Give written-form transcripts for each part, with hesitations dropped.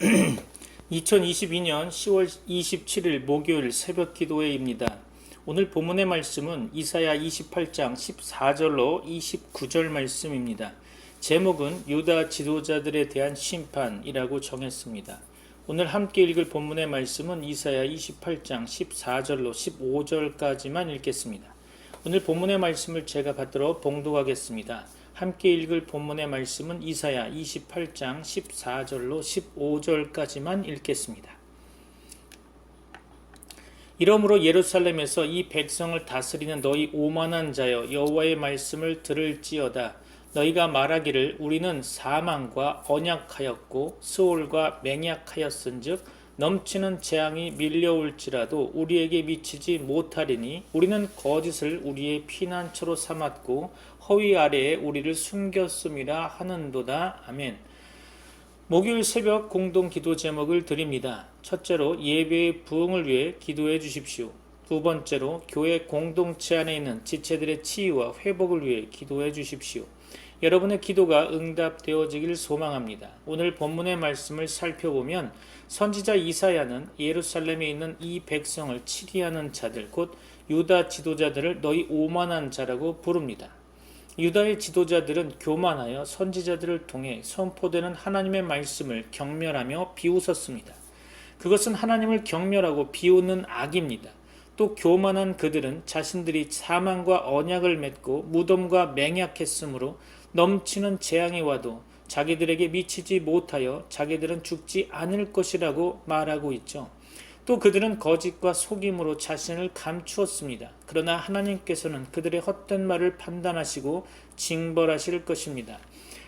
2022년 10월 27일 목요일 새벽 기도회입니다. 오늘 본문의 말씀은 이사야 28장 14절로 29절 말씀입니다. 제목은 유다 지도자들에 대한 심판이라고 정했습니다. 오늘 함께 읽을 본문의 말씀은 이사야 28장 14절로 15절까지만 읽겠습니다. 오늘 본문의 말씀을 제가 받들어 봉독하겠습니다. 함께 읽을 본문의 말씀은 이사야 28장 14절로 15절까지만 읽겠습니다. 이러므로 예루살렘에서 이 백성을 다스리는 너희 오만한 자여 여호와의 말씀을 들을지어다. 너희가 말하기를 우리는 사망과 언약하였고 스올과 맹약하였은즉 넘치는 재앙이 밀려올지라도 우리에게 미치지 못하리니 우리는 거짓을 우리의 피난처로 삼았고 허위 아래에 우리를 숨겼음이라 하는도다. 아멘. 목요일 새벽 공동 기도 제목을 드립니다. 첫째로 예배의 부흥을 위해 기도해 주십시오. 두 번째로 교회 공동체 안에 있는 지체들의 치유와 회복을 위해 기도해 주십시오. 여러분의 기도가 응답되어지길 소망합니다. 오늘 본문의 말씀을 살펴보면 선지자 이사야는 예루살렘에 있는 이 백성을 치리하는 자들 곧 유다 지도자들을 너희 오만한 자라고 부릅니다. 유다의 지도자들은 교만하여 선지자들을 통해 선포되는 하나님의 말씀을 경멸하며 비웃었습니다. 그것은 하나님을 경멸하고 비웃는 악입니다. 또 교만한 그들은 자신들이 사망과 언약을 맺고 무덤과 맹약했으므로 넘치는 재앙이 와도 자기들에게 미치지 못하여 자기들은 죽지 않을 것이라고 말하고 있죠. 또 그들은 거짓과 속임으로 자신을 감추었습니다. 그러나 하나님께서는 그들의 헛된 말을 판단하시고 징벌하실 것입니다.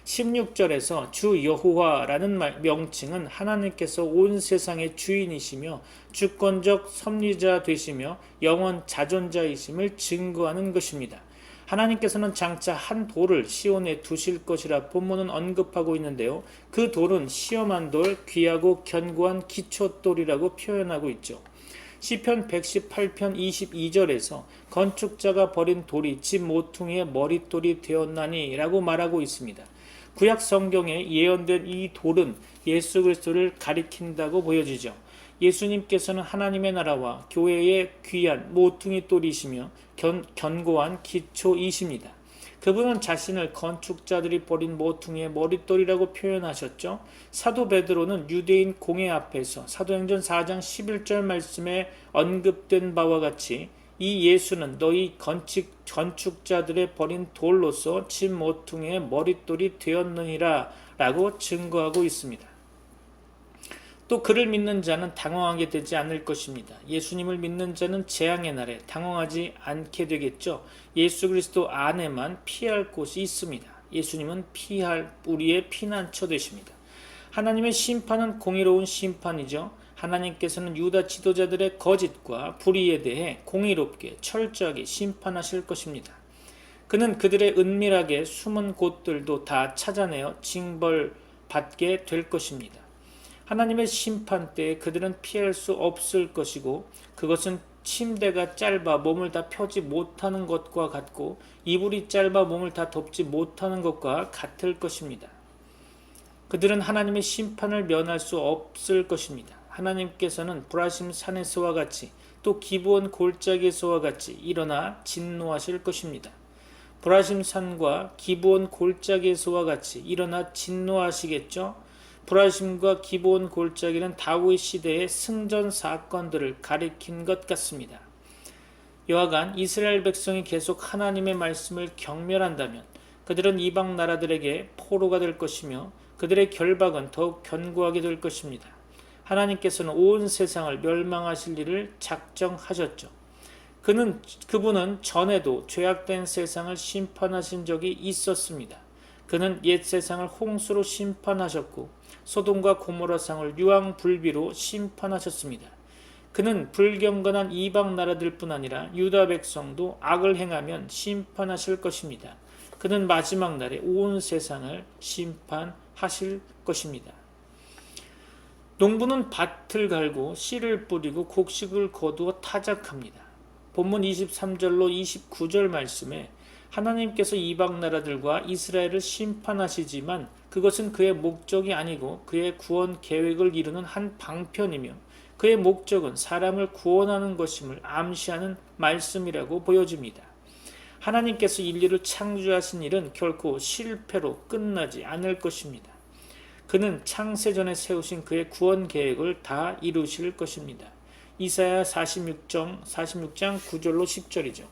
16절에서 주 여호와라는 명칭은 하나님께서 온 세상의 주인이시며 주권적 섭리자 되시며 영원 자존자이심을 증거하는 것입니다. 하나님께서는 장차 한 돌을 시온에 두실 것이라 본문은 언급하고 있는데요. 그 돌은 시험한 돌, 귀하고 견고한 기초돌이라고 표현하고 있죠. 시편 118편 22절에서 건축자가 버린 돌이 집 모퉁이의 머릿돌이 되었나니 라고 말하고 있습니다. 구약 성경에 예언된 이 돌은 예수 그리스도를 가리킨다고 보여지죠. 예수님께서는 하나님의 나라와 교회의 귀한 모퉁이 돌이시며 견고한 기초이십니다. 그분은 자신을 건축자들이 버린 모퉁이의 머릿돌이라고 표현하셨죠. 사도 베드로는 유대인 공회 앞에서 사도행전 4장 11절 말씀에 언급된 바와 같이 이 예수는 너희 건축자들의 버린 돌로서 집 모퉁이의 머릿돌이 되었느니라 라고 증거하고 있습니다. 또 그를 믿는 자는 당황하게 되지 않을 것입니다. 예수님을 믿는 자는 재앙의 날에 당황하지 않게 되겠죠. 예수 그리스도 안에만 피할 곳이 있습니다. 예수님은 피할 우리의 피난처 되십니다. 하나님의 심판은 공의로운 심판이죠. 하나님께서는 유다 지도자들의 거짓과 불의에 대해 공의롭게 철저하게 심판하실 것입니다. 그는 그들의 은밀하게 숨은 곳들도 다 찾아내어 징벌받게 될 것입니다. 하나님의 심판 때에 그들은 피할 수 없을 것이고 그것은 침대가 짧아 몸을 다 펴지 못하는 것과 같고 이불이 짧아 몸을 다 덮지 못하는 것과 같을 것입니다. 그들은 하나님의 심판을 면할 수 없을 것입니다. 하나님께서는 브라심 산에서와 같이 또 기브온 골짜기에서와 같이 일어나 진노하실 것입니다. 브라심 산과 기브온 골짜기에서와 같이 일어나 진노하시겠죠. 브라심과 기브온 골짜기는 다윗 시대의 승전 사건들을 가리킨 것 같습니다. 여하간 이스라엘 백성이 계속 하나님의 말씀을 경멸한다면 그들은 이방 나라들에게 포로가 될 것이며 그들의 결박은 더욱 견고하게 될 것입니다. 하나님께서는 온 세상을 멸망하실 일을 작정하셨죠. 그분은 전에도 죄악된 세상을 심판하신 적이 있었습니다. 그는 옛 세상을 홍수로 심판하셨고 소돔과 고모라 상을 유황불비로 심판하셨습니다. 그는 불경건한 이방 나라들뿐 아니라 유다 백성도 악을 행하면 심판하실 것입니다. 그는 마지막 날에 온 세상을 심판하실 것입니다. 농부는 밭을 갈고 씨를 뿌리고 곡식을 거두어 타작합니다. 본문 23절로 29절 말씀에 하나님께서 이방 나라들과 이스라엘을 심판하시지만 그것은 그의 목적이 아니고 그의 구원 계획을 이루는 한 방편이며 그의 목적은 사람을 구원하는 것임을 암시하는 말씀이라고 보여집니다. 하나님께서 인류를 창조하신 일은 결코 실패로 끝나지 않을 것입니다. 그는 창세전에 세우신 그의 구원 계획을 다 이루실 것입니다. 이사야 46장 9절로 10절이죠.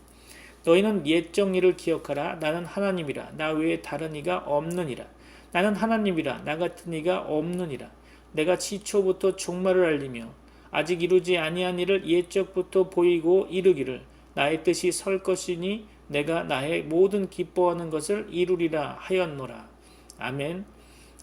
너희는 옛적 일을 기억하라. 나는 하나님이라. 나 외에 다른 이가 없느니라. 나는 하나님이라. 나 같은 이가 없느니라. 내가 지초부터 종말을 알리며 아직 이루지 아니한 일을 옛적부터 보이고 이르기를 나의 뜻이 설 것이니 내가 나의 모든 기뻐하는 것을 이루리라 하였노라. 아멘.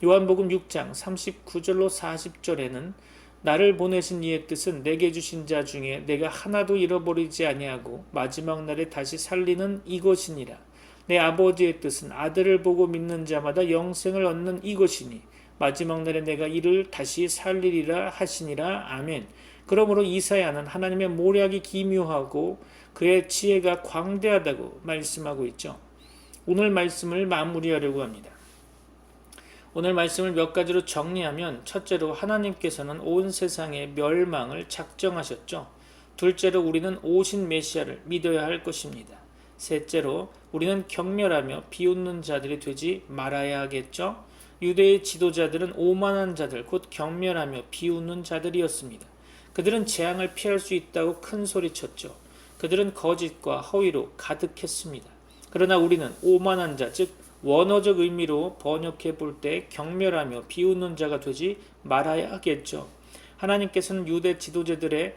요한복음 6장 39절로 40절에는 나를 보내신 이의 뜻은 내게 주신 자 중에 내가 하나도 잃어버리지 아니하고 마지막 날에 다시 살리는 이것이니라. 내 아버지의 뜻은 아들을 보고 믿는 자마다 영생을 얻는 이것이니 마지막 날에 내가 이를 다시 살리리라 하시니라. 아멘. 그러므로 이사야는 하나님의 모략이 기묘하고 그의 지혜가 광대하다고 말씀하고 있죠. 오늘 말씀을 마무리하려고 합니다. 오늘 말씀을 몇 가지로 정리하면 첫째로 하나님께서는 온 세상의 멸망을 작정하셨죠. 둘째로 우리는 오신 메시아를 믿어야 할 것입니다. 셋째로 우리는 경멸하며 비웃는 자들이 되지 말아야 하겠죠. 유대의 지도자들은 오만한 자들 곧 경멸하며 비웃는 자들이었습니다. 그들은 재앙을 피할 수 있다고 큰 소리쳤죠. 그들은 거짓과 허위로 가득했습니다. 그러나 우리는 오만한 자, 즉 원어적 의미로 번역해 볼 때 경멸하며 비웃는 자가 되지 말아야 하겠죠. 하나님께서는 유대 지도자들의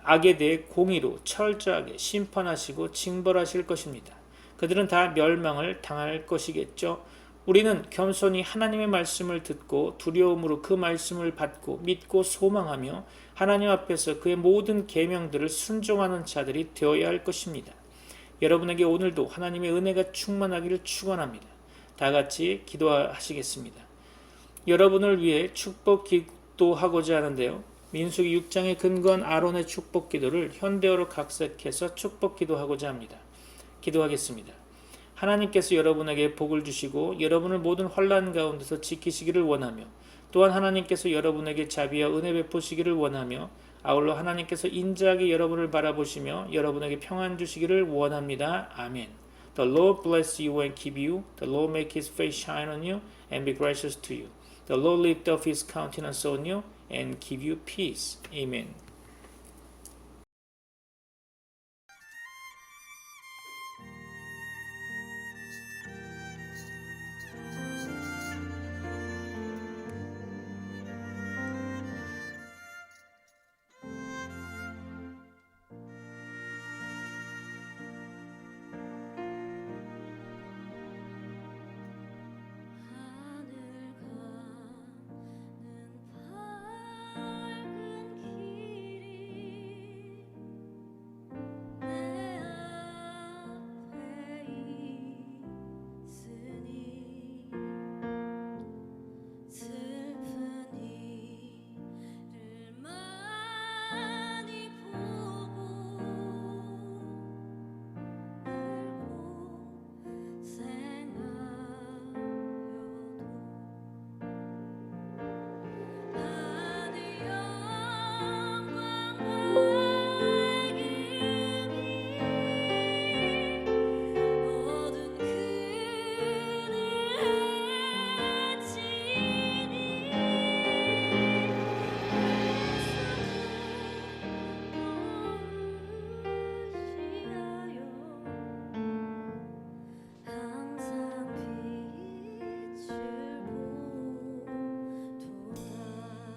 악에 대해 공의로 철저하게 심판하시고 징벌하실 것입니다. 그들은 다 멸망을 당할 것이겠죠. 우리는 겸손히 하나님의 말씀을 듣고 두려움으로 그 말씀을 받고 믿고 소망하며 하나님 앞에서 그의 모든 계명들을 순종하는 자들이 되어야 할 것입니다. 여러분에게 오늘도 하나님의 은혜가 충만하기를 축원합니다. 다 같이 기도하시겠습니다. 여러분을 위해 축복 기도하고자 하는데요. 민수기 6장에 근거한 아론의 축복 기도를 현대어로 각색해서 축복 기도하고자 합니다. 기도하겠습니다. 하나님께서 여러분에게 복을 주시고 여러분을 모든 환난 가운데서 지키시기를 원하며 또한 하나님께서 여러분에게 자비와 은혜 베푸시기를 원하며 아울러 하나님께서 인자하게 여러분을 바라보시며 여러분에게 평안 주시기를 원합니다. 아멘. The Lord bless you and keep you. The Lord make his face shine on you and be gracious to you. The Lord lift up his countenance on you and give you peace. Amen.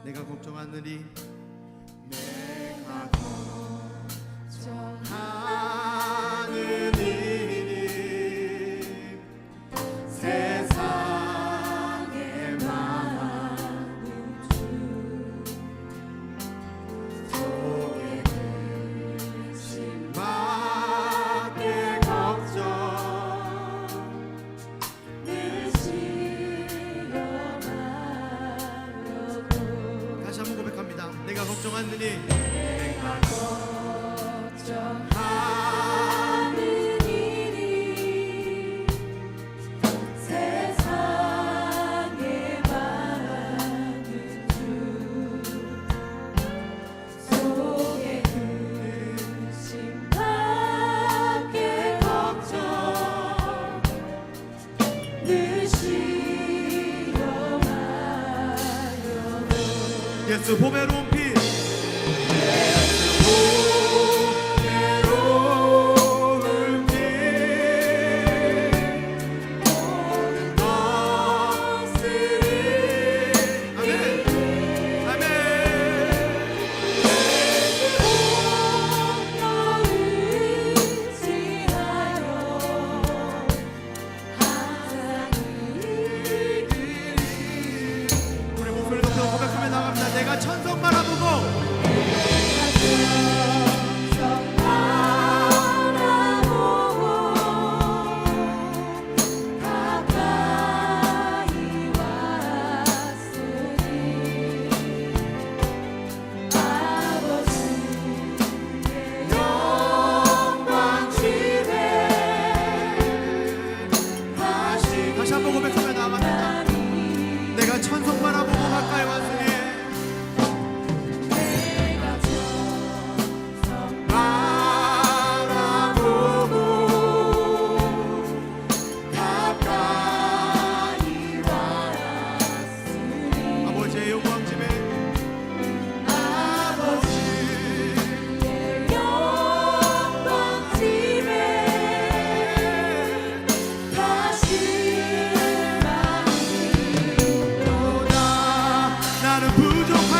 내가 걱정하느니 내가 걱정하는 일이 세상의 많은 주 속에 들지 마게 걱정 늘 시험하려고 다시 한번 고백합니다. 내가 걱정하느니 내가 걱정하는 일이 예수 보배로운 피 내가 천성 바라보고 다시 한번 고백하며 나갑니다. 내가 천성 바라보고 가까이 왔으니 아버지의 영광 집에 나는 부족한